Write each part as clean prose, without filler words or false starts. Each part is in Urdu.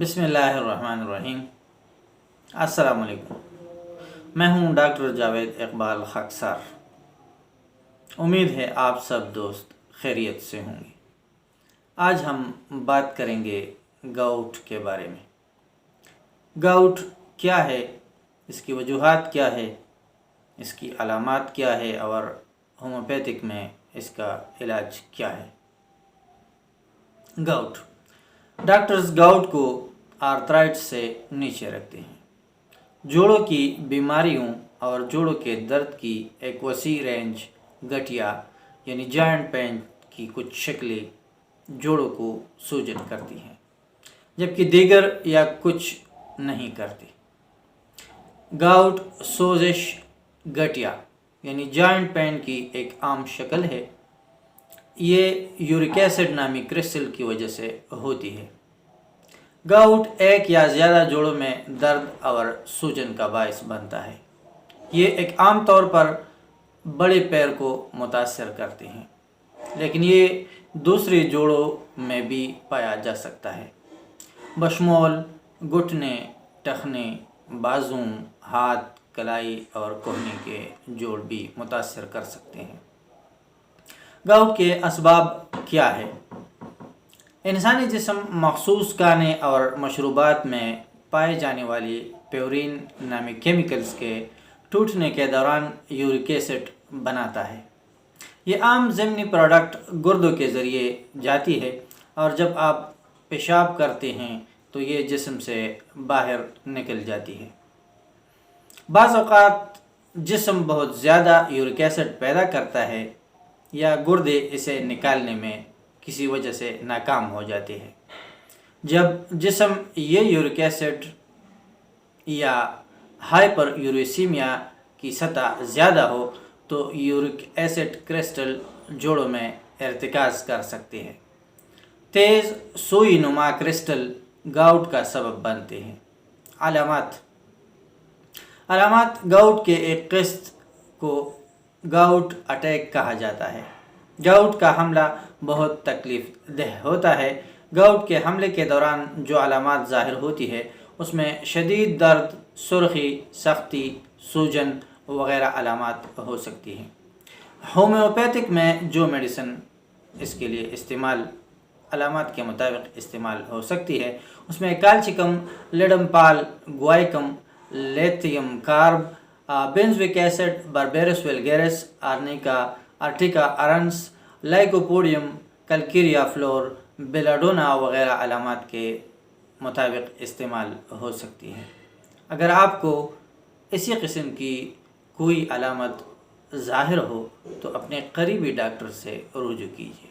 بسم اللہ الرحمن الرحیم۔ السلام علیکم، میں ہوں ڈاکٹر جاوید اقبال خاکسار۔ امید ہے آپ سب دوست خیریت سے ہوں گے۔ آج ہم بات کریں گے گاؤٹ کے بارے میں۔ گاؤٹ کیا ہے، اس کی وجوہات کیا ہے، اس کی علامات کیا ہے اور ہومیوپیتھک میں اس کا علاج کیا ہے۔ گاؤٹ، ڈاکٹرز گاؤٹ کو آرتھرائٹس سے نیچے رکھتے ہیں۔ جوڑوں کی بیماریوں اور جوڑوں کے درد کی ایک وسیع رینج گٹھیا یعنی جوائنٹ پین کی کچھ شکلیں جوڑوں کو سوجن کرتی ہیں، جبکہ دیگر یا کچھ نہیں کرتی۔ گاؤٹ سوزش گٹھیا یعنی جوائنٹ پین کی ایک عام شکل ہے۔ یہ یورک ایسڈ نامی کرسٹل کی وجہ سے ہوتی ہے۔ گاؤٹ ایک یا زیادہ جوڑوں میں درد اور سوجن کا باعث بنتا ہے۔ یہ ایک عام طور پر بڑے پیر کو متاثر کرتے ہیں، لیکن یہ دوسرے جوڑوں میں بھی پایا جا سکتا ہے، بشمول گھٹنے، ٹخنے، بازوں، ہاتھ، کلائی اور کہنی کے جوڑ بھی متاثر کر سکتے ہیں۔ گاؤٹ کے اسباب کیا ہے؟ انسانی جسم مخصوص کھانے اور مشروبات میں پائے جانے والی پیورین نامی کیمیکلز کے ٹوٹنے کے دوران یورک ایسڈ بناتا ہے۔ یہ عام ضمنی پروڈکٹ گردوں کے ذریعے جاتی ہے، اور جب آپ پیشاب کرتے ہیں تو یہ جسم سے باہر نکل جاتی ہے۔ بعض اوقات جسم بہت زیادہ یورک ایسڈ پیدا کرتا ہے یا گردے اسے نکالنے میں کسی وجہ سے ناکام ہو جاتے ہیں۔ جب جسم یہ یورک ایسڈ یا ہائپر یوریسیمیا کی سطح زیادہ ہو تو یورک ایسڈ کرسٹل جوڑوں میں ارتکاز کر سکتے ہیں۔ تیز سوئی نما کرسٹل گاؤٹ کا سبب بنتے ہیں۔ علامات گاؤٹ کے ایک قسط کو گاؤٹ اٹیک کہا جاتا ہے۔ گاؤٹ کا حملہ بہت تکلیف دہ ہوتا ہے۔ گاؤٹ کے حملے کے دوران جو علامات ظاہر ہوتی ہے اس میں شدید درد، سرخی، سختی، سوجن وغیرہ علامات ہو سکتی ہیں۔ ہومیوپیتھک میں جو میڈیسن اس کے لیے علامات کے مطابق استعمال ہو سکتی ہے اس میں colchicum, ledum pal, guaiacum, lithium carb, benzoic acid, berberis vulgaris, urtica urens, lycopodium, calcarea fluor, belladonna وغیرہ علامات کے مطابق استعمال ہو سکتی ہے۔ اگر آپ کو اسی قسم کی کوئی علامت ظاہر ہو تو اپنے قریبی ڈاکٹر سے رجوع کیجیے۔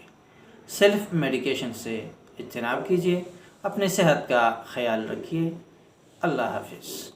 سیلف میڈیکیشن سے اجتناب کیجیے۔ اپنے صحت کا خیال رکھیے۔ اللہ حافظ۔